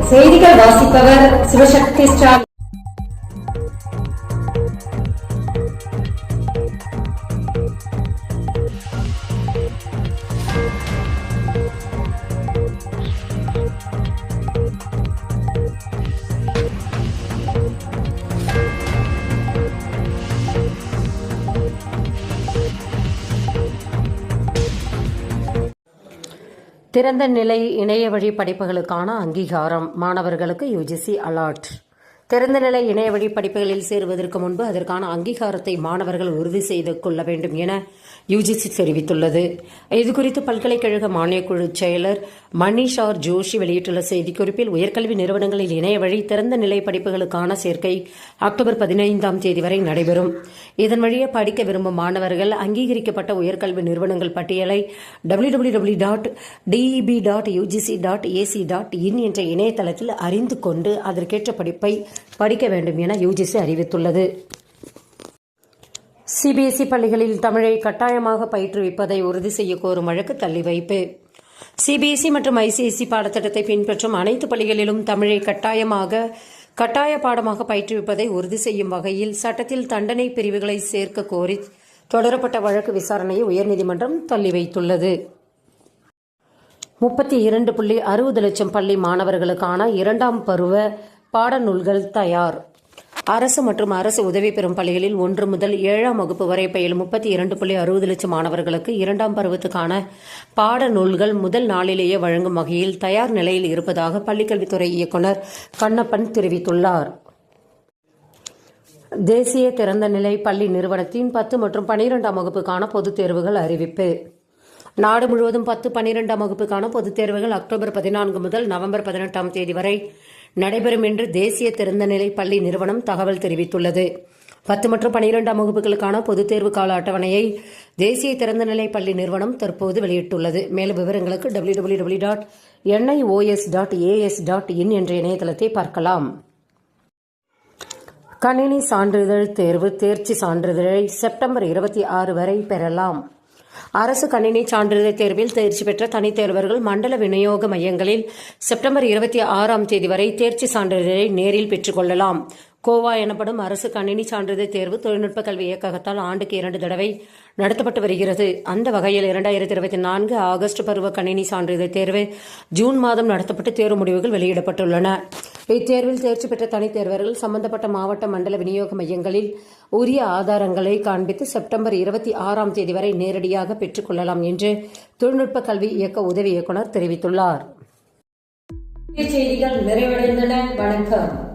செய்திகள் வாசிப்பவர் சிவசக்தி ஸ்டாலின். திறந்த நிலை இணைய வழி படிப்புகளுக்கான அங்கீகாரம் மாணவர்களுக்கு யுஜிசி அலர்ட். திறந்த நிலை இணைய வழி படிப்புகளில் சேருவதற்கு முன்பு அதற்கான அங்கீகாரத்தை மாணவர்கள் உறுதி செய்து கொள்ள வேண்டும் என யுஜிசி தெரிவித்துள்ளது. இதுகுறித்து பல்கலைக்கழக மானியக்குழு செயலர் மணிஷ் ஆர் ஜோஷி வெளியிட்டுள்ள செய்திக்குறிப்பில், உயர்கல்வி நிறுவனங்களில் இணைய வழி திறந்த நிலை படிப்புகளுக்கான சேர்க்கை அக்டோபர் 15 வரை நடைபெறும். இதன் வழியே படிக்க விரும்பும் மாணவர்கள் அங்கீகரிக்கப்பட்ட உயர்கல்வி நிறுவனங்கள் பட்டியலை www.deb.ugc.ac.in என்ற இணையதளத்தில் அறிந்து கொண்டு அதற்கேற்ற படிப்பை படிக்க வேண்டும் என யுஜிசி அறிவித்துள்ளது. சிபிஎஸ்இ பள்ளிகளில் தமிழை கட்டாயமாக பயிற்றுவிப்பதை உறுதி செய்ய கோரும் வழக்கு தள்ளி வைப்பு. சிபிஎஸ்இ மற்றும் ஐசிஎஸ்இ பாடத்திட்டத்தை பின்பற்றும் அனைத்து பள்ளிகளிலும் தமிழை கட்டாய பாடமாக பயிற்றுவிப்பதை உறுதி செய்யும் வகையில் சட்டத்தில் தண்டனை பிரிவுகளை சேர்க்க கோரி தொடரப்பட்ட வழக்கு விசாரணையை உயர்நீதிமன்றம் தள்ளி வைத்துள்ளது. 32.60 லட்சம் பள்ளி மாணவர்களுக்கான 2ஆம் பருவ பாடநூல்கள் தயார். அரசு மற்றும் அரசு உதவி பெறும் பள்ளிகளில் 1 முதல் 7ஆம் வகுப்பு வரை பயிலும் 32.60 லட்சம் மாணவர்களுக்கு 2ஆம் பருவத்துக்கான பாடநூல்கள் முதல் நாளிலேயே வழங்கும் வகையில் தயார் நிலையில் இருப்பதாக பள்ளிக்கல்வித்துறை இயக்குநர் கண்ணப்பன் தெரிவித்துள்ளார். தேசிய திறந்தநிலை பள்ளி நிறுவனத்தின் 10 மற்றும் 12ஆம் வகுப்புக்கான பொதுத் தேர்வுகள் அறிவிப்பு. நாடு முழுவதும் 10, 12ஆம் வகுப்புக்கான பொதுத் தேர்வுகள் அக்டோபர் 14 முதல் நவம்பர் 18 வரை நடைபெறும் என்று தேசிய திறந்தநிலை பள்ளி நிறுவனம் தகவல் தெரிவித்துள்ளது. 10 மற்றும் 12ஆம் வகுப்புகளுக்கான பொதுத் தேர்வு கால அட்டவணையை தேசிய திறந்தநிலை பள்ளி நிறுவனம் தற்போது வெளியிட்டுள்ளது. மேலும் விவரங்களுக்கு www.nios.as.in என்ற இணையதளத்தை பார்க்கலாம். கணினி சான்றிதழ் தேர்வு தேர்ச்சி சான்றிதழை செப்டம்பர் 26 வரை பெறலாம். அரசு கணினி சான்றிதழ் தேர்வில் தேர்ச்சி பெற்ற தனித்தேர்வர்கள் மண்டல விநியோக மையங்களில் செப்டம்பர் 26 வரை தேர்ச்சி சான்றிதழை நேரில் பெற்றுக் கொள்ளலாம். கோவா எனப்படும் அரசு கணினி சான்றிதழ் தேர்வு தொழில்நுட்ப கல்வி இயக்ககத்தால் ஆண்டுக்கு 2 தடவை நடத்தப்பட்டு வருகிறது. அந்த வகையில் 2024 ஆகஸ்ட் பருவ கணினி சான்றிதழ் தேர்வு ஜூன் மாதம் நடத்தப்பட்டு தேர்வு முடிவுகள் வெளியிடப்பட்டுள்ளன. இத்தேர்வில் தேர்ச்சி பெற்ற தனித்தேர்வர்கள் சம்பந்தப்பட்ட மாவட்ட மண்டல விநியோக மையங்களில் உரிய ஆதாரங்களை காண்பித்து செப்டம்பர் 26 வரை நேரடியாக பெற்றுக் கொள்ளலாம் என்று தொழில்நுட்ப கல்வி இயக்க உதவி இயக்குநர் தெரிவித்துள்ளார். செய்திகள் நிறைவடைந்தன. வணக்கம்.